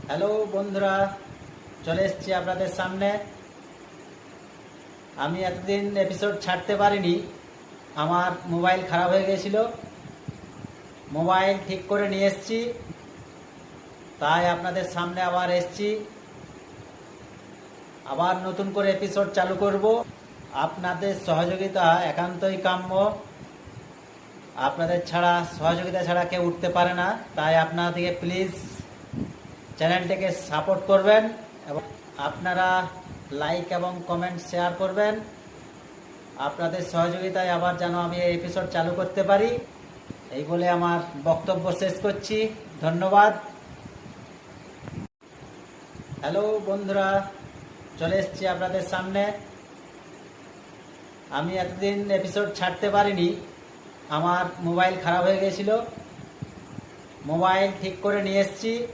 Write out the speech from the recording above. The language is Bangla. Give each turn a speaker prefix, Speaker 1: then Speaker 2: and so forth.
Speaker 1: হ্যালো বন্ধুরা, চলে এসেছি আপনাদের সামনে। আমি এতদিন এপিসোড ছাড়তে পারিনি, আমার মোবাইল খারাপ হয়ে গিয়েছিল। মোবাইল ঠিক করে নিয়ে এসেছি, তাই আপনাদের সামনে আবার এসেছি। আবার নতুন করে এপিসোড চালু করব। আপনাদের সহযোগিতা একান্তই কাম্য। আপনাদের ছাড়া, সহযোগিতা ছাড়া কেউ উঠতে পারে না। তাই আপনাদেরকে প্লিজ চ্যানেলটিকে সাপোর্ট করবেন এবং আপনারা লাইক এবং কমেন্ট শেয়ার করবেন। আপনাদের সহযোগিতায় আবার যেন আমি এই এপিসোড চালু করতে পারি, এই বলে আমার বক্তব্য শেষ করছি। ধন্যবাদ। হ্যালো বন্ধুরা, চলে এসেছি আপনাদের সামনে। আমি এতদিন এপিসোড ছাড়তে পারিনি, আমার মোবাইল খারাপ হয়ে গিয়েছিল। মোবাইল ঠিক করে নিয়ে এসেছি।